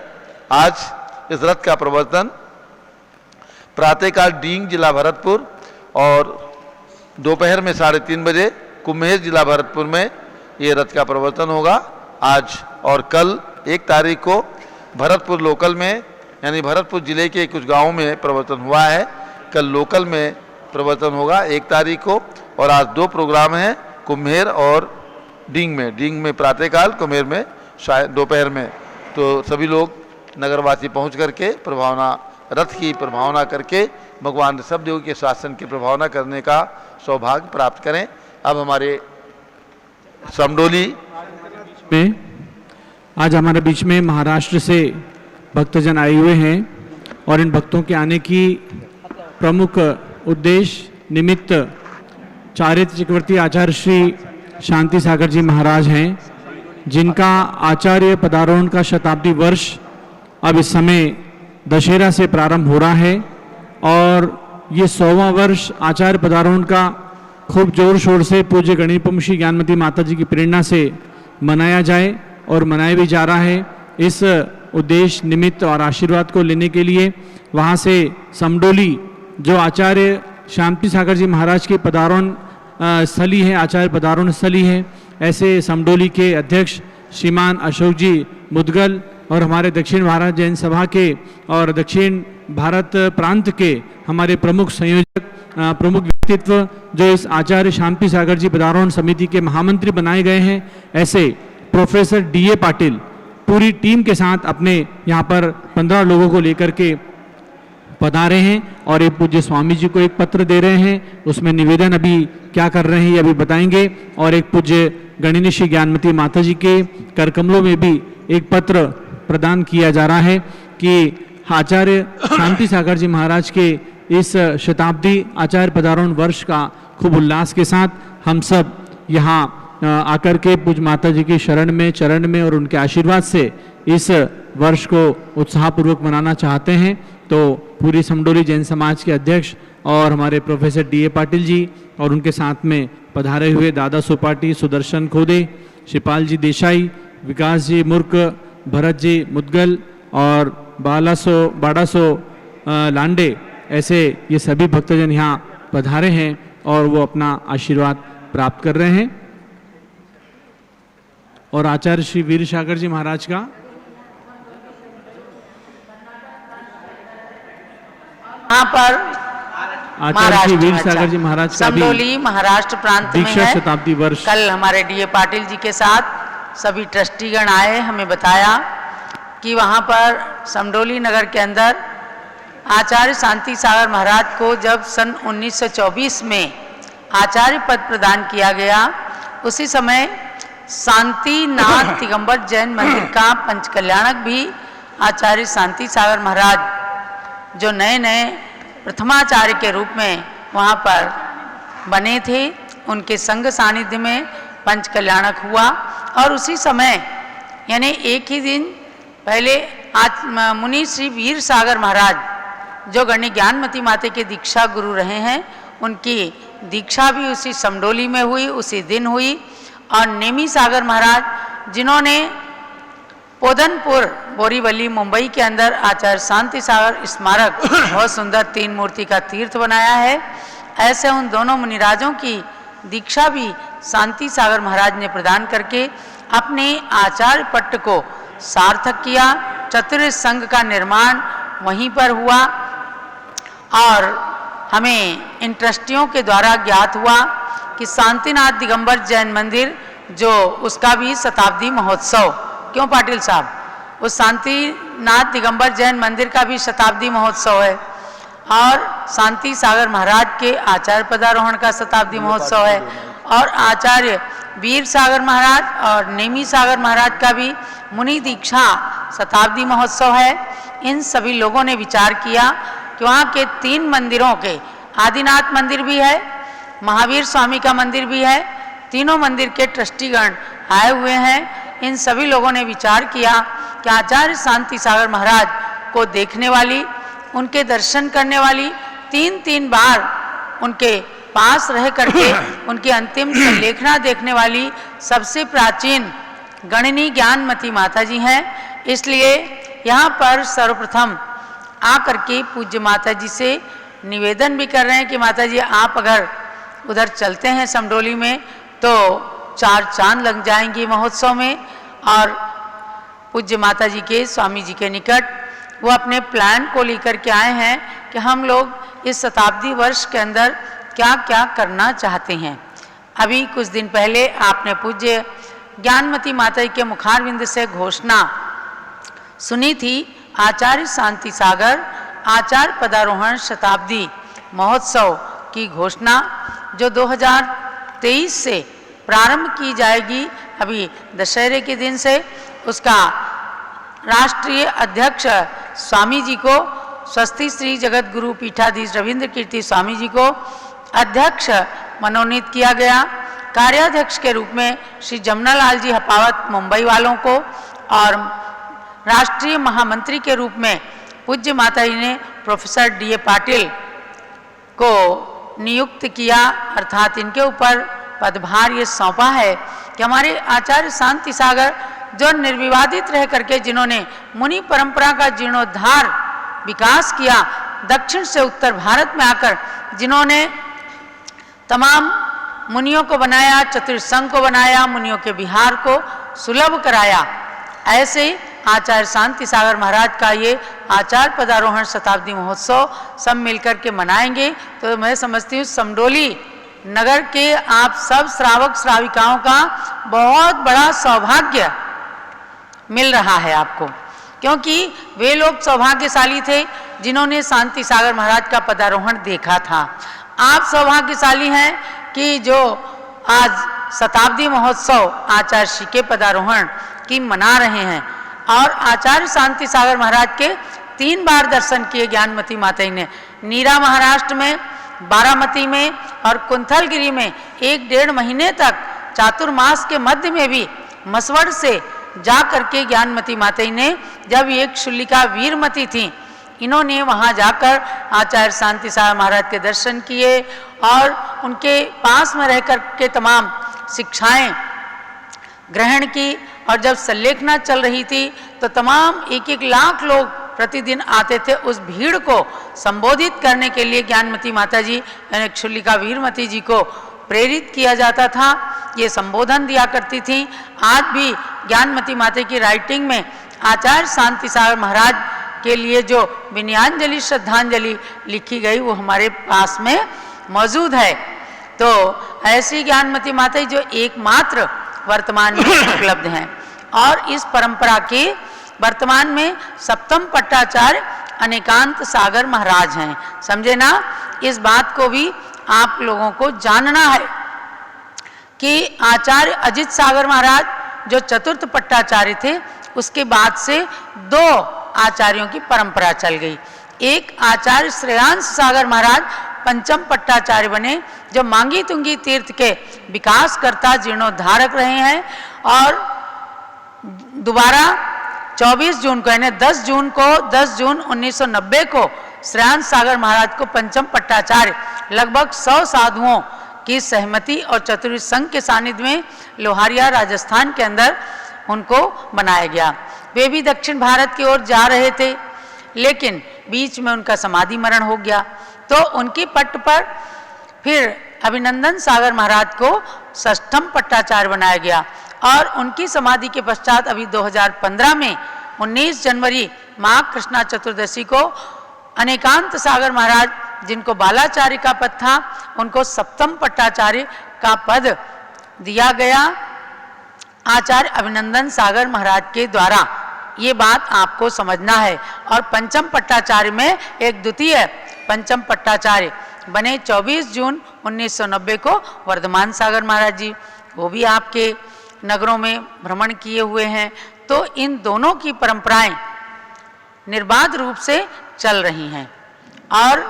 आज इस रथ का प्रवर्तन प्रातःकाल डींग जिला भरतपुर और दोपहर में 3:30 बजे कुम्हेर जिला भरतपुर में ये रथ का प्रवर्तन होगा। आज और कल 1 तारीख को भरतपुर लोकल में यानी भरतपुर जिले के कुछ गांवों में प्रवर्तन हुआ है। कल लोकल में प्रवर्तन होगा 1 तारीख को। और आज 2 प्रोग्राम हैं, कुम्हेर और डींग में प्रातःकाल, कुम्हेर में शायद दोपहर में। तो सभी लोग नगरवासी पहुंच करके प्रभावना रथ की प्रभावना करके भगवान ऋषभदेव के शासन की प्रभावना करने का सौभाग्य प्राप्त करें। अब हमारे समडोली में आज हमारे बीच में महाराष्ट्र से भक्तजन आए हुए हैं और इन भक्तों के आने की प्रमुख उद्देश्य निमित्त चारित्र चक्रवर्ती आचार्य श्री शांति सागर जी महाराज हैं, जिनका आचार्य पदारोहण का शताब्दी वर्ष अब इस समय दशहरा से प्रारंभ हो रहा है और ये 100वां वर्ष आचार्य पदारोहण का खूब जोर शोर से पूज्य गणेश श्री ज्ञानमती माता जी की प्रेरणा से मनाया जाए और मनाया भी जा रहा है। इस उद्देश्य निमित्त और आशीर्वाद को लेने के लिए वहाँ से समडोली जो आचार्य शांति सागर जी महाराज के पदारोहण स्थली है, आचार्य पदारोहण स्थली है, ऐसे समडोली के अध्यक्ष श्रीमान अशोक जी मुदगल और हमारे दक्षिण भारत जैन सभा के और दक्षिण भारत प्रांत के हमारे प्रमुख संयोजक प्रमुख व्यक्तित्व जो इस आचार्य शांति सागर जी पदारोहण समिति के महामंत्री बनाए गए हैं, ऐसे प्रोफेसर डीए पाटिल पूरी टीम के साथ अपने यहाँ पर 15 लोगों को लेकर के पधारे हैं और एक पूज्य स्वामी जी को एक पत्र दे रहे हैं। उसमें निवेदन अभी क्या कर रहे हैं ये अभी बताएंगे। और एक पूज्य गणिनिशी ज्ञानमती माता जी के कर कमलों में भी एक पत्र प्रदान किया जा रहा है कि आचार्य शांति सागर जी महाराज के इस शताब्दी आचार्य पदारोहण वर्ष का खूब उल्लास के साथ हम सब यहाँ आकर के पूज्य माता जी की शरण में, चरण में और उनके आशीर्वाद से इस वर्ष को उत्साहपूर्वक मनाना चाहते हैं। तो पूरी समडोली जैन समाज के अध्यक्ष और हमारे professor D A Patil ji और उनके साथ में पधारे हुए दादा सुपाटी, सुदर्शन खोदे, शिपाल जी देसाई, विकास जी मुर्क, भरत जी मुदगल और बाड़ासो लांडे, ऐसे ये सभी भक्तजन यहाँ पधारे हैं और वो अपना आशीर्वाद प्राप्त कर रहे हैं। और आचार्य श्री वीर सागर जी महाराज का यहाँ पर आचार्य श्री वीर सागर जी महाराज का भी समडोली महाराष्ट्र प्रांत में दीक्षा है। शताब्दी वर्ष। कल हमारे डीए पाटिल जी के साथ सभी ट्रस्टीगण आए, हमें बताया कि वहाँ पर समडोली नगर के अंदर आचार्य शांति सागर महाराज को जब सन 1924 में आचार्य पद प्रदान किया गया, उसी समय शांतिनाथ दिगंबर जैन मंदिर का पंचकल्याणक भी आचार्य शांति सागर महाराज जो नए नए प्रथमाचार्य के रूप में वहाँ पर बने थे, उनके संग सानिध्य में पंचकल्याणक हुआ। और उसी समय यानी एक ही दिन पहले आज मुनि श्री वीर सागर महाराज जो गण्य ज्ञानमती माता के दीक्षा गुरु रहे हैं, उनकी दीक्षा भी उसी समडोली में हुई, उसी दिन हुई। और नेमी सागर महाराज जिन्होंने पोदनपुर बोरीवली मुंबई के अंदर आचार्य शांति सागर स्मारक बहुत सुंदर 3 मूर्ति का तीर्थ बनाया है, ऐसे उन दोनों मुनिराजों की दीक्षा भी शांति सागर महाराज ने प्रदान करके अपने आचार्य पट्ट को सार्थक किया। चतुर्थ संघ का निर्माण वहीं पर हुआ और हमें इन ट्रस्टियों के द्वारा ज्ञात हुआ कि शांतिनाथ दिगंबर जैन मंदिर जो उसका भी शताब्दी महोत्सव, क्यों पाटिल साहब, उस शांतिनाथ दिगंबर जैन मंदिर का भी शताब्दी महोत्सव है और शांति सागर महाराज के आचार्य पदारोहण का शताब्दी महोत्सव है और आचार्य वीर सागर महाराज और नेमी सागर महाराज का भी मुनि दीक्षा शताब्दी महोत्सव है। इन सभी लोगों ने विचार किया कि वहाँ के 3 मंदिरों के, आदिनाथ मंदिर भी है, महावीर स्वामी का मंदिर भी है, तीनों मंदिर के ट्रस्टीगण आए हुए हैं। इन सभी लोगों ने विचार किया कि आचार्य शांति सागर महाराज को देखने वाली, उनके दर्शन करने वाली, 3 बार उनके पास रह करके उनकी अंतिम लेखना देखने वाली सबसे प्राचीन गणिनी ज्ञानमती माता जी हैं। इसलिए यहाँ पर सर्वप्रथम आकर के पूज्य माता जी से निवेदन भी कर रहे हैं कि माता जी आप अगर उधर चलते हैं समडोली में तो 4 चांद लग जाएंगी महोत्सव में। और पूज्य माता जी के स्वामी जी के निकट वो अपने प्लान को लेकर के आए हैं कि हम लोग इस शताब्दी वर्ष के अंदर क्या क्या करना चाहते हैं। अभी कुछ दिन पहले आपने पूज्य ज्ञानमती माता जी के मुखारविंद से घोषणा सुनी थी, आचार्य शांति सागर आचार्य पदारोहण शताब्दी महोत्सव की घोषणा जो 2023 से प्रारंभ की जाएगी। अभी दशहरे के दिन से उसका राष्ट्रीय अध्यक्ष स्वामी जी को, स्वस्ति श्री जगत गुरु पीठाधीश रविंद्र कीर्ति स्वामी जी को अध्यक्ष मनोनीत किया गया। कार्याध्यक्ष के रूप में श्री जमुनालाल जी हपावत मुंबई वालों को और राष्ट्रीय महामंत्री के रूप में पूज्य माता जी ने प्रोफेसर डी ए पाटिल को नियुक्त किया, अर्थात इनके ऊपर पदभार ये सौंपा है कि हमारे आचार्य शांति सागर जो निर्विवादित रह करके जिन्होंने मुनि परंपरा का जीर्णोद्धार विकास किया, दक्षिण से उत्तर भारत में आकर जिन्होंने तमाम मुनियों को बनाया, चतुर्संघ को बनाया, मुनियों के विहार को सुलभ कराया, ऐसे आचार्य शांति सागर महाराज का ये आचार्य पदारोहण शताब्दी महोत्सव सब मिलकर के मनाएंगे। तो मैं समझती हूँ समडोली नगर के आप सब श्रावक श्राविकाओं का बहुत बड़ा सौभाग्य मिल रहा है आपको, क्योंकि वे लोग सौभाग्यशाली थे जिन्होंने शांति सागर महाराज का पदारोहण देखा था। आप सौभाग्यशाली हैं कि जो आज शताब्दी महोत्सव आचार्य श्री के पदारोहण की मना रहे हैं और आचार्य शांति सागर महाराज के 3 बार दर्शन किए ज्ञानमती माता जी ने। नीरा महाराष्ट्र में, बारामती में और कुंथलगिरी में 1-1.5 महीने तक चातुर्मास के मध्य में भी मसवड़ से जा करके ज्ञानमती माता जी ने, जब एक शुल्लिका वीरमती थी, इन्होंने वहाँ जाकर आचार्य शांति सागर महाराज के दर्शन किए और उनके पास में रह कर के तमाम शिक्षाएं ग्रहण की। और जब संलेखना चल रही थी तो तमाम 1-1 लाख लोग प्रतिदिन आते थे। उस भीड़ को संबोधित करने के लिए ज्ञानमती माता जी यानी शुल्लिका वीरमती जी को प्रेरित किया जाता था, ये संबोधन दिया करती थी। आज भी ज्ञानमती माता की राइटिंग में आचार्य शांति सागर महाराज के लिए जो विनयांजलि श्रद्धांजलि लिखी गई वो हमारे पास में मौजूद है। तो ऐसी ज्ञानमती माता जो एकमात्र वर्तमान में उपलब्ध हैं और इस परंपरा के वर्तमान में 7म पट्टाचार्य अनेकांत सागर महाराज हैं। समझे ना, इस बात को भी आप लोगों को जानना है कि आचार्य अजित सागर महाराज जो 4th पट्टाचार्य थे, उसके बाद से 2 आचार्यों की परंपरा चल गई। एक आचार्य श्रेयांश सागर महाराज 5म पट्टाचार्य बने, जो मांगी तुंगी तीर्थ के विकासकर्ता जीर्णोद्धारक रहे हैं और दोबारा 24 जून को यानी 10 जून 1990 को श्रेयांश सागर महाराज को 5म पट्टाचार्य लगभग 100 साधुओं की सहमति और चतुर्विध संघ के सानिध्य में लोहारिया राजस्थान के अंदर उनको बनाया गया। वे भी दक्षिण भारत की ओर जा रहे थे, लेकिन बीच में उनका समाधि मरण हो गया। तो उनकी पट्ट पर फिर अभिनंदन सागर महाराज को 6ठम पट्टाचार्य बनाया गया और उनकी समाधि के पश्चात अभी 2015 में 19 जनवरी माघ कृष्णा चतुर्दशी को अनेकांत सागर महाराज, जिनको बालाचार्य का पद था, उनको 7म पट्टाचार्य का पद दिया गया आचार्य अभिनंदन सागर महाराज के द्वारा। ये बात आपको समझना है। और 5म पट्टाचार्य में एक द्वितीय 5म पट्टाचार्य बने 24 जून 1990 को वर्धमान सागर महाराज जी, वो भी आपके नगरों में भ्रमण किए हुए हैं। तो इन दोनों की परंपराएं निर्बाध रूप से चल रही हैं और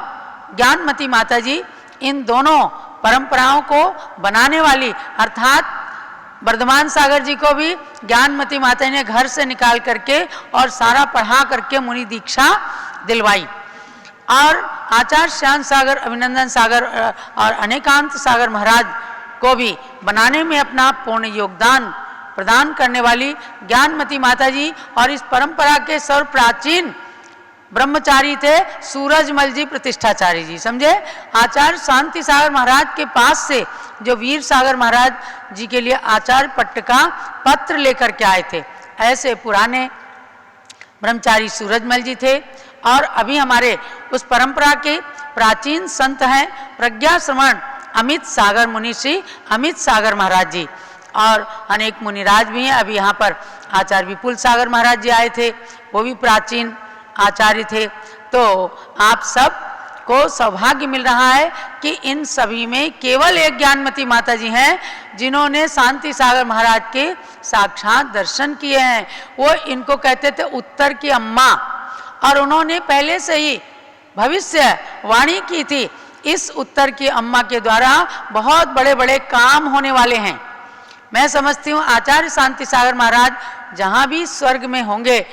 ज्ञानमती माता जी इन दोनों परंपराओं को बनाने वाली, अर्थात वर्धमान सागर जी को भी ज्ञानमती माता ने घर से निकाल करके और सारा पढ़ा करके मुनि दीक्षा दिलवाई और आचार्य श्याम सागर, अभिनंदन सागर और अनेकांत सागर महाराज को भी बनाने में अपना पूर्ण योगदान प्रदान करने वाली ज्ञानमती माता जी और इस परंपरा के सर्व प्राचीन ब्रह्मचारी थे सूरजमल जी प्रतिष्ठाचारी जी। समझे, आचार्य शांति सागर महाराज के पास से जो वीर सागर महाराज जी के लिए आचार्य पट्ट का पत्र लेकर के आए थे, ऐसे पुराने ब्रह्मचारी सूरजमल जी थे। और अभी हमारे उस परंपरा के प्राचीन संत हैं प्रज्ञा श्रवण अमित सागर मुनि श्री अमित सागर महाराज जी और अनेक मुनिराज भी हैं। अभी यहाँ पर आचार्य विपुल सागर महाराज जी आए थे, वो भी प्राचीन आचार्य थे। तो आप सब को सौभाग्य मिल रहा है कि इन सभी में केवल एक ज्ञानमती माता जी हैं जिन्होंने शांति सागर महाराज के साक्षात दर्शन किए हैं। वो इनको कहते थे उत्तर की अम्मा और उन्होंने पहले से ही भविष्य वाणी की थी, इस उत्तर की अम्मा के द्वारा बहुत बड़े बड़े काम होने वाले हैं। मैं समझती हूँ आचार्य शांति सागर महाराज जहाँ भी स्वर्ग में होंगे,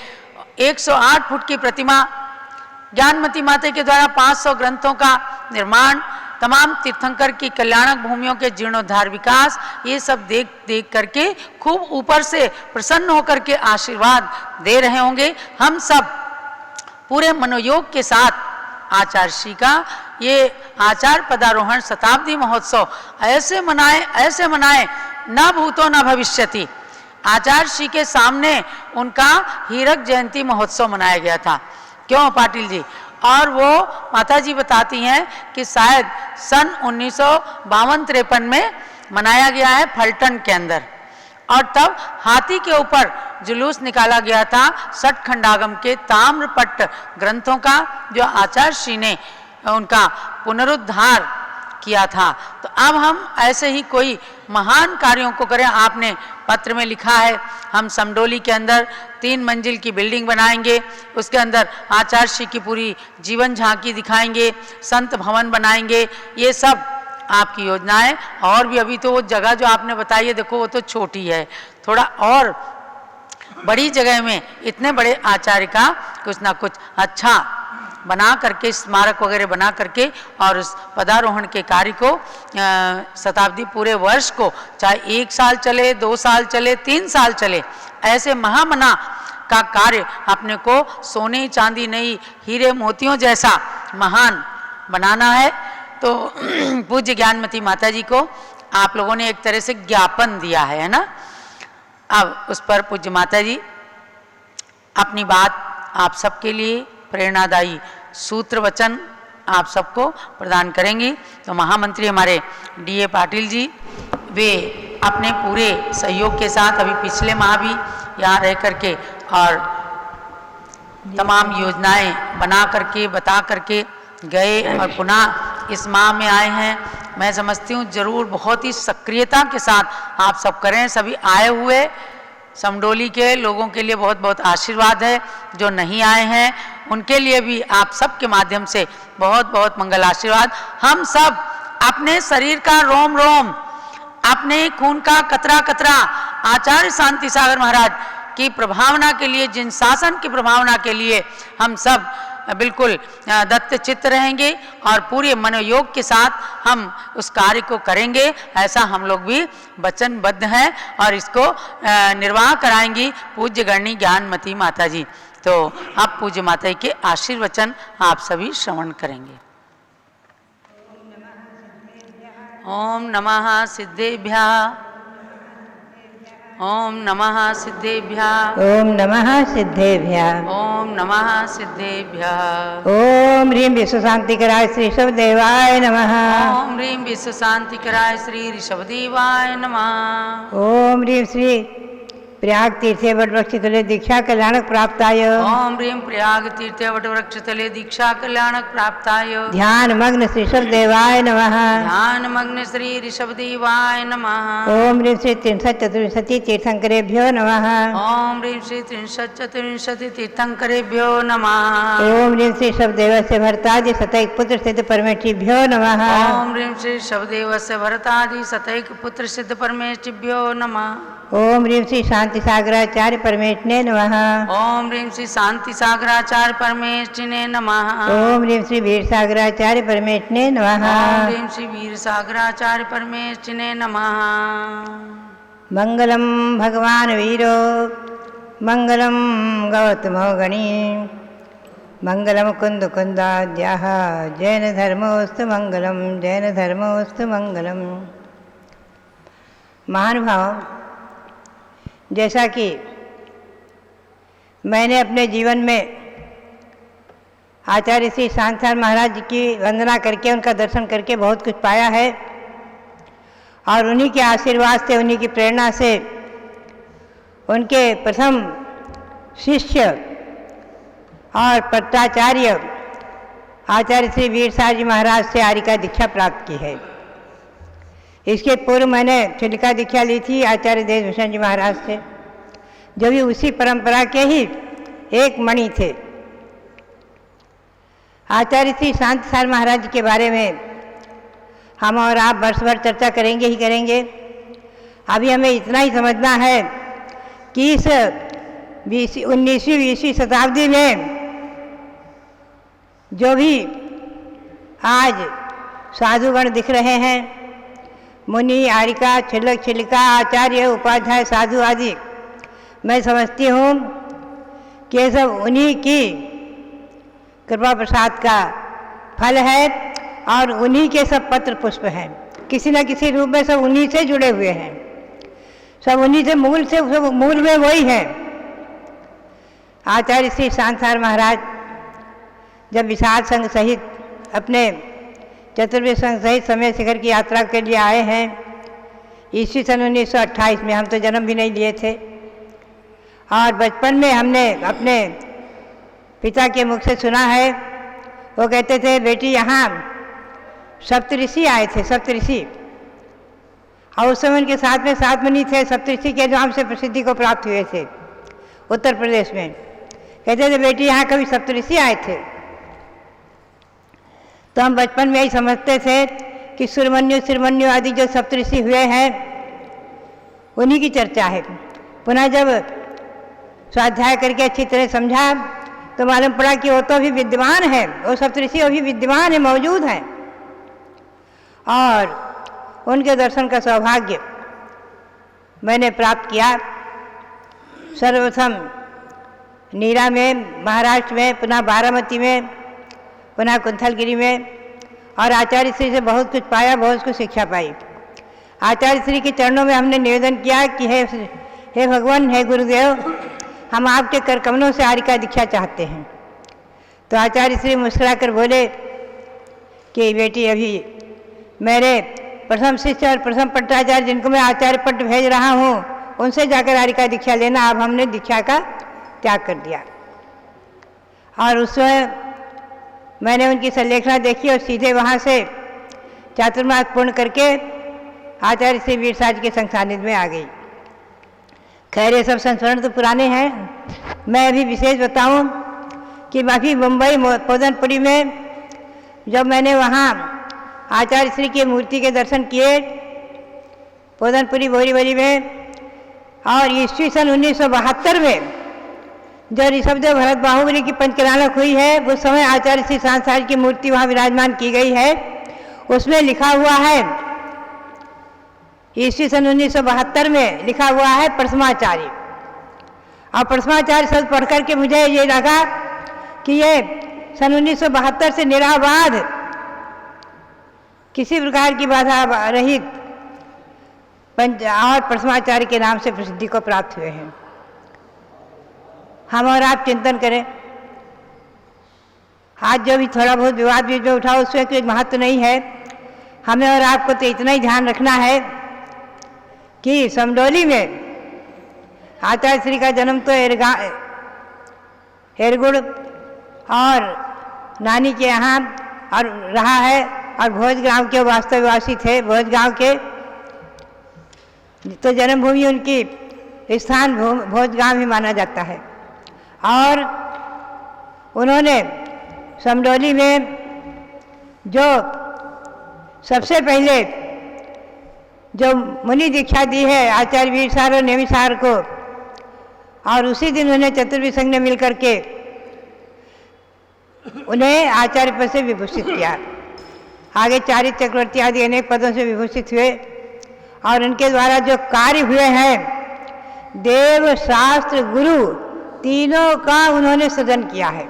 108 फुट की प्रतिमा, ज्ञानमती माता के द्वारा 500 ग्रंथों का निर्माण, तमाम तीर्थंकर की कल्याणक भूमियों के जीर्णोद्धार विकास, ये सब देख देख करके खूब ऊपर से प्रसन्न होकर के आशीर्वाद दे रहे होंगे। हम सब पूरे मनोयोग के साथ आचार्य श्री का ये आचार्य पदारोहण शताब्दी महोत्सव ऐसे मनाए न भूतो न भविष्यति। आचार्य श्री के सामने उनका हीरक जयंती महोत्सव मनाया गया था। क्यों पाटिल जी? और वो माता जी बताती हैं कि शायद सन 1952-53 में मनाया गया है फलटन के अंदर, और तब हाथी के ऊपर जुलूस निकाला गया था षट खंडागम के ताम्रपट्ट ग्रंथों का, जो आचार्य श्री ने उनका पुनरुद्धार किया था। तो अब हम ऐसे ही कोई महान कार्यों को करें। आपने पत्र में लिखा है हम समडोली के अंदर 3 मंजिल की बिल्डिंग बनाएंगे, उसके अंदर आचार्य श्री की पूरी जीवन झांकी दिखाएंगे, संत भवन बनाएंगे। ये सब आपकी योजनाएं, और भी अभी तो वो जगह जो आपने बताई है, देखो वो तो छोटी है, थोड़ा और बड़ी जगह में इतने बड़े आचार्य का कुछ ना कुछ अच्छा बना करके, स्मारक वगैरह बना करके, और उस पदारोहण के कार्य को शताब्दी पूरे वर्ष को, चाहे 1 साल चले, 2 साल चले, 3 साल चले, ऐसे महामना का कार्य अपने को सोने चांदी नहीं, हीरे मोतियों जैसा महान बनाना है। तो पूज्य ज्ञानमती माता जी को आप लोगों ने एक तरह से ज्ञापन दिया है ना। अब उस पर पूज्य माता जी अपनी बात आप सबके लिए प्रेरणादायी सूत्र वचन आप सबको प्रदान करेंगी। तो महामंत्री हमारे डीए पाटिल जी, वे अपने पूरे सहयोग के साथ अभी पिछले माह भी यहाँ रह करके और तमाम योजनाएं बना करके, बता करके गए, और पुनः इस माह में आए हैं। मैं समझती हूँ जरूर बहुत ही सक्रियता के साथ आप सब करें। सभी आए हुए समडोली के लोगों के लिए बहुत बहुत आशीर्वाद है, जो नहीं आए हैं उनके लिए भी आप सबके माध्यम से बहुत बहुत मंगल आशीर्वाद। हम सब अपने शरीर का रोम रोम, अपने खून का कतरा कतरा आचार्य शांति सागर महाराज की प्रभावना के लिए, जिन शासन की प्रभावना के लिए हम सब बिल्कुल दत्त चित्त रहेंगे और पूरे मनोयोग के साथ हम उस कार्य को करेंगे, ऐसा हम लोग भी वचनबद्ध हैं और इसको निर्वाह कराएंगी पूज्य गणनी ज्ञानमती माता जी। तो अब पूज्य माता जी के आशीर्वचन आप सभी श्रवण करेंगे। ओम नमः सिद्धेभ्यः, ओम नमः सिद्धेभ्यः, ओम नमः सिद्धेभ्यः, ओम नमः सिद्धेभ्यः, ओम ह्रीं विश्वशांतिकराय श्री ऋषभदेवाय नमः, ओम ह्रीं विश्व शांतिकराय श्री ऋषभदेवाय नमः, ओम ह्रीं श्री प्रयाग तीर्थे वटवृक्ष तले दीक्षा कल्याणक प्राप्ताय, ओम ह्रीं प्रयाग तीर्थे वटवृक्ष तले दीक्षा कल्याणक प्राप्ताय, ध्यान मग्न श्री ऋषभदेवाय नमः, ध्यान मग्न श्री ऋषभदेवाय नमः, ओम ह्रीं श्री 334 तीर्थंकरेभ्यो नमः, ओम ह्रीं श्री 334 तीर्थंकरेभ्यो नमः, ओम ह्रीं श्री ऋषभदेवस्य भरतादि सतैक पुत्र सिद्ध परमेष्ठिभ्यो नमः, ओम ह्रीं श्री ऋषभदेवस्य भरतादि सतैक पुत्र सिद्ध परमेष्ठिभ्यो नमः, ओम ह्रीं श्री शांति सागराचार्य परमेष्ठिने नमः, ओम ह्रीं श्री शांति सागराचार्य परमेष्ठिने नमः, ओम ह्रीं श्री वीर सागराचार्य परमेष्ठिने नमः, ओम ह्रीं श्री वीर सागराचार्य परमेष्ठिने नमः। मंगलम भगवान वीरो, मंगलम गौतमो गणी, मंगलम कुंद कुंदाद्याः, जैन धर्मोस्तु मंगलम, जैन धर्मोस्तु मंगलम। महानुभाव, जैसा कि मैंने अपने जीवन में आचार्य श्री शांति महाराज जी की वंदना करके, उनका दर्शन करके बहुत कुछ पाया है, और उन्हीं के आशीर्वाद से, उन्हीं की प्रेरणा से उनके प्रथम शिष्य और पट्टाचार्य आचार्य श्री वीर साहब जी महाराज से आर्य का दीक्षा प्राप्त की है। इसके पूर्व मैंने छिलिका दीक्षा ली थी आचार्य देशभूषण जी महाराज से, जो भी उसी परंपरा के ही एक मणि थे। आचार्य श्री शांति सागर महाराज जी के बारे में हम और आप वर्ष भर चर्चा करेंगे ही करेंगे। अभी हमें इतना ही समझना है कि इस 19वीं शताब्दी में जो भी आज साधुगण दिख रहे हैं, मुनि, आरिका, छिलक, छिलिका, आचार्य, उपाध्याय, साधु आदि, मैं समझती हूँ कि ये सब उन्हीं की कृपा प्रसाद का फल है और उन्हीं के सब पत्र पुष्प हैं। किसी न किसी रूप में सब उन्हीं से जुड़े हुए हैं, सब उन्हीं से सब मूल में वही है। आचार्य श्री शांति महाराज जब विशाल संघ सहित अपने चतुर्वेद संघ सहित समय शिखर की यात्रा के लिए आए हैं, ईस्वी सन 1928 में, हम तो जन्म भी नहीं लिए थे, और बचपन में हमने अपने पिता के मुख से सुना है, वो कहते थे बेटी यहाँ सप्तऋषि आए थे, सप्तऋषि, और उस समय उनके साथ में 7 मुनि थे, सप्तऋषि के नाम से प्रसिद्धि को प्राप्त हुए थे उत्तर प्रदेश में। कहते थे बेटी यहाँ कभी सप्तऋषि आए थे। तो हम बचपन में यही समझते थे कि सुरमन्यु आदि जो सप्तऋषि हुए हैं उन्हीं की चर्चा है। पुनः जब स्वाध्याय करके अच्छी तरह समझा तो मालूम पड़ा कि वो तो अभी विद्यमान है, वो सप्तऋषि अभी विद्यमान है, मौजूद हैं, और उनके दर्शन का सौभाग्य मैंने प्राप्त किया। सर्वप्रथम नीरा में, महाराष्ट्र में, पुनः बारामती में, पुनः कुंथलगिरी में, और आचार्य श्री से बहुत कुछ पाया, बहुत कुछ शिक्षा पाई। आचार्य श्री के चरणों में हमने निवेदन किया कि हे भगवान, हे गुरुदेव, हम आपके कर कमलों से आर्य का दीक्षा चाहते हैं। तो आचार्य श्री मुस्कुरा कर बोले कि बेटी अभी मेरे प्रथम शिष्य और प्रथम पट्टाचार्य जिनको मैं आचार्य पट्ट भेज रहा हूँ उनसे जाकर आर्य का दीक्षा लेना। अब हमने दीक्षा का त्याग कर दिया। और उस समय मैंने उनकी संलेखना देखी और सीधे वहाँ से चातुर्मास पूर्ण करके आचार्य श्री वीर साज के संग सानिध्य में आ गई। खैर ये सब संस्मरण तो पुराने हैं। मैं अभी विशेष बताऊं कि अभी मुंबई पोदनपुरी में जब मैंने वहाँ आचार्य श्री की मूर्ति के दर्शन किए, पोदनपुरी बोरीवली में, और ईस्वी सन 1972 में जो ऋषभदेव भरत बाहुबली की पंचकलानक हुई है, उस समय आचार्य श्री सांसार की मूर्ति वहाँ विराजमान की गई है। उसमें लिखा हुआ है, ईस्वी सन 1972 में लिखा हुआ है प्रथमाचार्य। और प्रथमाचार्य शब्द पढ़ करके मुझे ये लगा कि ये सन 1972 से निराबाद किसी प्रकार की बाधा रहित और प्रथमाचार्य के नाम से प्रसिद्धि को प्राप्त हुए हैं। हम और आप चिंतन करें। आज जो भी थोड़ा बहुत विवाद बीच में उठा उसमें कोई महत्व नहीं है। हमें और आपको तो इतना ही ध्यान रखना है कि समडोली में आचार्य श्री का जन्म तो एरगुड़ और नानी के यहाँ और रहा है, और भोज गांव के वास्तववासी थे, भोज गांव के, तो जन्मभूमि उनकी स्थान भोज गांव ही माना जाता है। और उन्होंने समडोली में जो सबसे पहले जो मुनि दीक्षा दी है आचार्य वीर सार और नेमी सार को, और उसी दिन उन्हें चतुर्वी संघ ने मिलकर के उन्हें आचार्य पद से विभूषित किया। आगे चारित्र चक्रवर्ती आदि अनेक पदों से विभूषित हुए, और उनके द्वारा जो कार्य हुए हैं देव शास्त्र गुरु तीनों का उन्होंने सृजन किया है।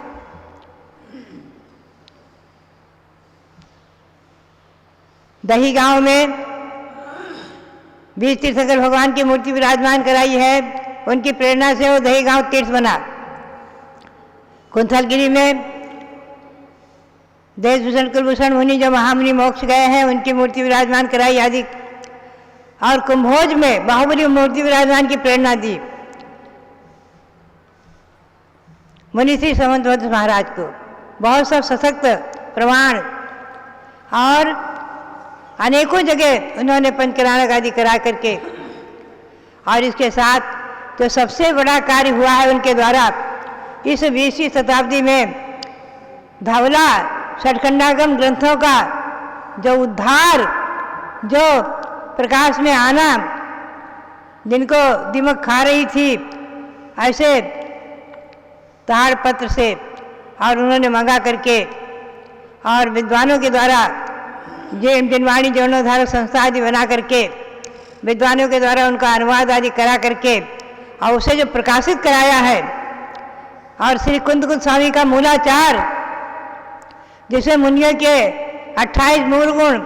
दही गांव में बीज तीर्थंकर भगवान की मूर्ति विराजमान कराई है, उनकी प्रेरणा से वो दही गांव तीर्थ बना। कुंथलगिरी में देशभूषण कुलभूषण मुनि जो महामुनि मोक्ष गए हैं उनकी मूर्ति विराजमान कराई आदि, और कुंभोज में बाहुबली मूर्ति विराजमान की प्रेरणा दी मुनि श्री समंतभद्र महाराज को। बहुत सब सशक्त प्रमाण और अनेकों जगह उन्होंने पंचकलानक आदि करा करके, और इसके साथ जो सबसे बड़ा कार्य हुआ है उनके द्वारा इस 20वीं शताब्दी में धवला षटखंडागम ग्रंथों का जो उद्धार, जो प्रकाश में आना, जिनको दिमक खा रही थी ऐसे ताड़ पत्र से, और उन्होंने मंगा करके और विद्वानों के द्वारा जिनवाणी जीर्णोद्धारक संस्था आदि बना करके विद्वानों के द्वारा उनका अनुवाद आदि करा करके और उसे जो प्रकाशित कराया है। और श्री कुंद स्वामी का मूलाचार जिसमें मुनियों के 28 मूल गुण,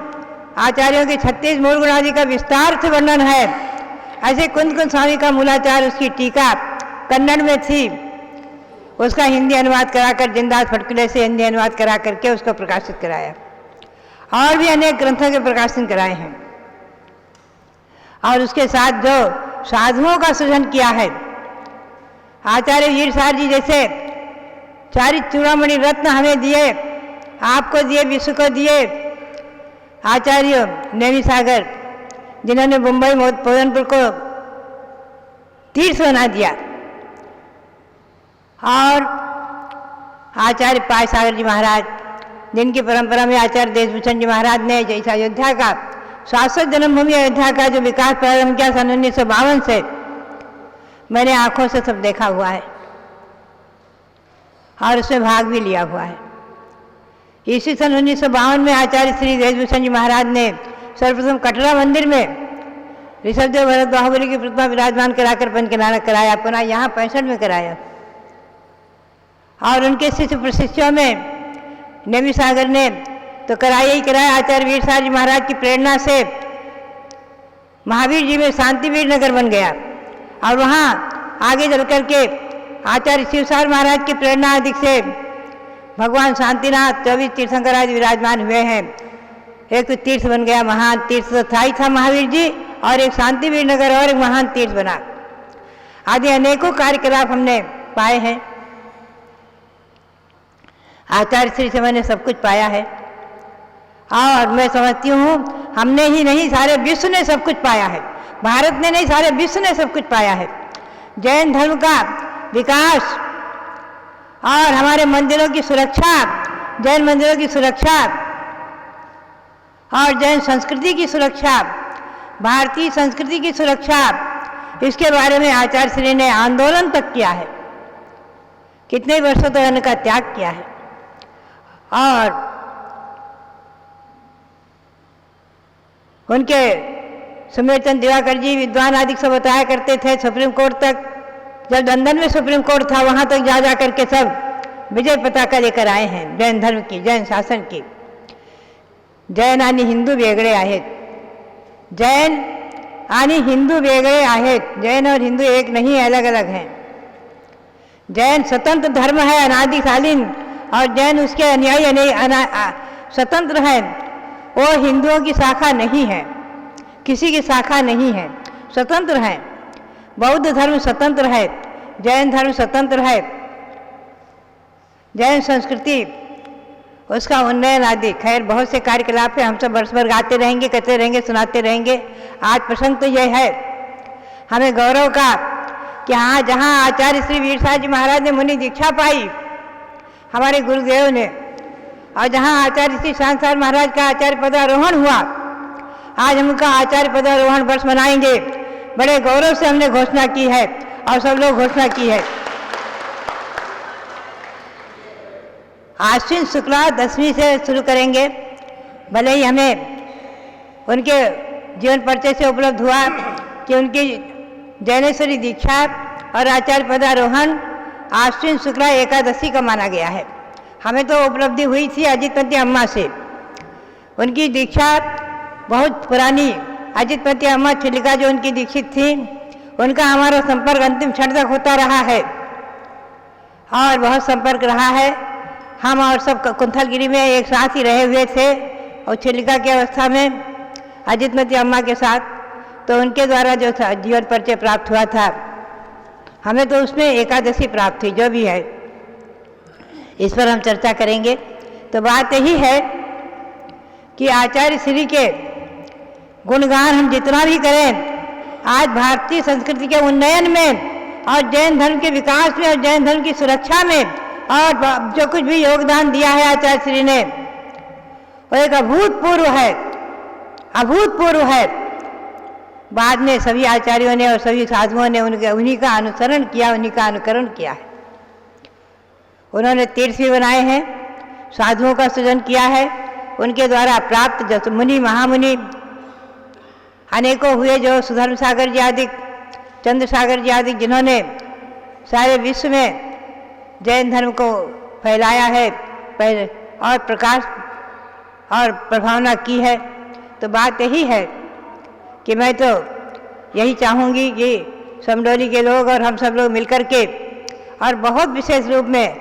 आचार्यों के 36 मूल गुण आदि का विस्तार से वर्णन है, ऐसे कुंद स्वामी का मूलाचार उसकी टीका कन्नड़ में थी, उसका हिंदी अनुवाद कराकर जिंदास फटकुले से हिंदी अनुवाद करा करके उसको प्रकाशित कराया। और भी अनेक ग्रंथों के प्रकाशन कराए हैं। और उसके साथ जो साधुओं का सृजन किया है, आचार्य वीर सार जी जैसे चारित चूड़ामणि रत्न हमें दिए, आपको दिए, विश्व को दिए। आचार्य नेमी सागर जिन्होंने मुंबई पोदनपुर को तीर्थ बना दिया, और आचार्य पाय सागर जी महाराज जिनकी परंपरा में आचार्य देशभूषण जी महाराज ने जैसे अयोध्या का शाश्वत जन्मभूमि अयोध्या का जो विकास प्रारंभ किया सन 1952 से, मैंने आंखों से सब देखा हुआ है और उसमें भाग भी लिया हुआ है। इसी सन 1952 में आचार्य श्री देशभूषण जी महाराज ने सर्वप्रथम कटरा मंदिर में ऋषभदेव भरत बाहुबली की प्रतिमा विराजमान कराकर पंचनारा कराया, पुनः यहाँ 65 में कराया। और उनके शिष्य प्रशिष्यों में नेमी सागर ने तो कराया ही कराया। आचार्य वीर सार जी महाराज की प्रेरणा से महावीर जी में शांतिवीर नगर बन गया, और वहाँ आगे चल करके आचार्य शिवसार महाराज की प्रेरणा अधिक से भगवान शांतिनाथ 24 तीर्थंकर आदि विराजमान हुए हैं। एक तीर्थ बन गया, महान तीर्थ तो था ही था महावीर जी, और एक शांतिवीर नगर और एक महान तीर्थ बना। आदि अनेकों कार्यकलाप हमने पाए हैं। आचार्य श्री से मैंने सब कुछ पाया है, और मैं समझती हूँ हमने ही नहीं सारे विश्व ने सब कुछ पाया है। भारत ने नहीं, सारे विश्व ने सब कुछ पाया है। जैन धर्म का विकास और हमारे मंदिरों की सुरक्षा, जैन मंदिरों की सुरक्षा और जैन संस्कृति की सुरक्षा, भारतीय संस्कृति की सुरक्षा, इसके बारे में आचार्य श्री ने आंदोलन तक किया है। कितने वर्षों तक उनका त्याग किया है। और उनके सुमेरचंद दिवाकर जी विद्वान आदि सब बताया करते थे, सुप्रीम कोर्ट तक, जब लंदन में सुप्रीम कोर्ट था वहाँ तक जा करके सब विजय पताका लेकर आए हैं जैन धर्म की, जैन शासन की। जैन आणि हिंदू वेगळे आहेत, जैन आणि हिंदू वेगळे आहेत, जैन और हिंदू एक नहीं, अलग अलग हैं। जैन स्वतंत्र धर्म है अनादिकालीन, और जैन उसके अनुयायी स्वतंत्र हैं। वो हिंदुओं की शाखा नहीं है, किसी की शाखा नहीं है, स्वतंत्र हैं। बौद्ध धर्म स्वतंत्र है, जैन धर्म स्वतंत्र है। जैन संस्कृति, उसका उन्नयन आदि, खैर बहुत से कार्यकलाप है, हम सब वर्ष भर गाते रहेंगे, कहते रहेंगे, सुनाते रहेंगे। आज प्रसंग तो यह है हमें गौरव का कि हाँ, जहाँ आचार्य श्री वीर सार जी महाराज ने मुनि दीक्षा पाई हमारे गुरुदेव ने, और जहाँ आचार्य श्री शांतार महाराज का आचार्य पदारोहण हुआ, आज हम उनका आचार्य पदारोहण वर्ष मनाएंगे। बड़े गौरव से हमने घोषणा की है और सब लोग घोषणा की है। आश्विन शुक्ला दशमी से शुरू करेंगे। भले ही हमें उनके जीवन परिचय से उपलब्ध हुआ कि उनकी जैनेश्वरी दीक्षा और आचार्य पदारोहण आश्विन शुक्ला एकादशी का माना गया है। हमें तो उपलब्धि हुई थी अजितपति अम्मा से। उनकी दीक्षा बहुत पुरानी, अजितपति अम्मा छिलिका जो उनकी दीक्षित थी, उनका हमारा संपर्क अंतिम क्षण तक होता रहा है और बहुत संपर्क रहा है। हम और सब कुंथलगिरी में एक साथ ही रहे हुए थे, और छिलिका की अवस्था में अजितमती अम्मा के साथ, तो उनके द्वारा जो था जीवन परिचय प्राप्त हुआ था, हमें तो उसमें एकादशी प्राप्त हुई। जो भी है इस पर हम चर्चा करेंगे। तो बात यही है कि आचार्य श्री के गुणगान हम जितना भी करें, आज भारतीय संस्कृति के उन्नयन में और जैन धर्म के विकास में और जैन धर्म की सुरक्षा में और जो कुछ भी योगदान दिया है आचार्य श्री ने, वो एक अभूतपूर्व है, अभूतपूर्व है। बाद में सभी आचार्यों ने और सभी साधुओं ने उन्हीं का अनुसरण किया, उन्हीं का अनुकरण किया है। उन्होंने तीर्थ भी बनाए हैं, साधुओं का सृजन किया है, उनके द्वारा प्राप्त जो मुनि महामुनि अनेकों हुए, जो सुधर्म सागर जी आदि, चंद्र सागर जी आदि, जिन्होंने सारे विश्व में जैन धर्म को फैलाया है और प्रकाश और प्रभावना की है। तो बात यही है कि मैं तो यही चाहूँगी कि समडोली के लोग और हम सब लोग मिलकर के, और बहुत विशेष रूप में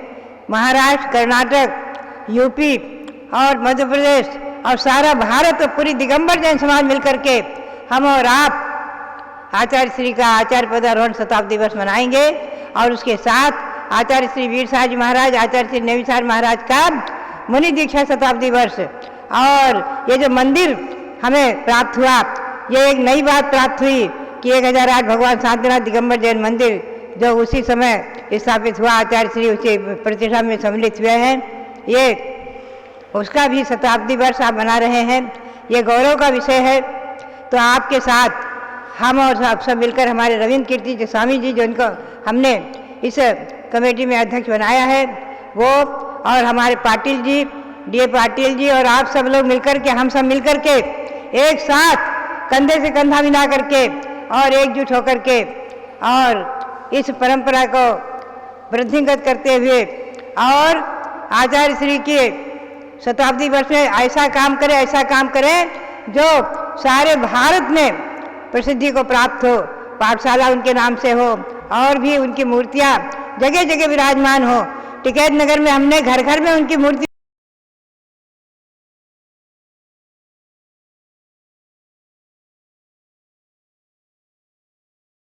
महाराष्ट्र, कर्नाटक, यूपी और मध्य प्रदेश और सारा भारत और पूरी दिगंबर जैन समाज मिलकर के हम और आप आचार्य श्री का आचार्य पदारोहण शताब्दी वर्ष मनाएंगे। और उसके साथ आचार्य श्री वीर साहब जी महाराज, आचार्य श्री नेविसार महाराज का मुनि दीक्षा शताब्दी वर्ष। और ये जो मंदिर हमें प्राप्त हुआ, ये एक नई बात प्राप्त हुई कि 1008 भगवान शांतिनाथ दिगंबर जैन मंदिर जो उसी समय स्थापित हुआ, आचार्य श्री उसी प्रतिष्ठा में सम्मिलित हुए हैं, ये उसका भी शताब्दी वर्ष आप मना रहे हैं। ये गौरव का विषय है। तो आपके साथ हम और आप सब मिलकर हमारे रविंद्र कीर्ति जो स्वामी जी, जो इनको हमने इस कमेटी में अध्यक्ष बनाया है, वो और हमारे पाटिल जी, डीए पाटिल जी और आप सब लोग मिलकर के, हम सब मिलकर के एक साथ कंधे से कंधा मिला करके और एकजुट होकर के और इस परंपरा को वृद्धिंगत करते हुए और आचार्य श्री के शताब्दी वर्ष में ऐसा काम करें जो सारे भारत में प्रसिद्धि को प्राप्त हो, पाठशाला उनके नाम से हो और भी उनकी मूर्तियाँ जगह जगह विराजमान हो। टिकैत नगर में हमने घर घर में उनकी मूर्ति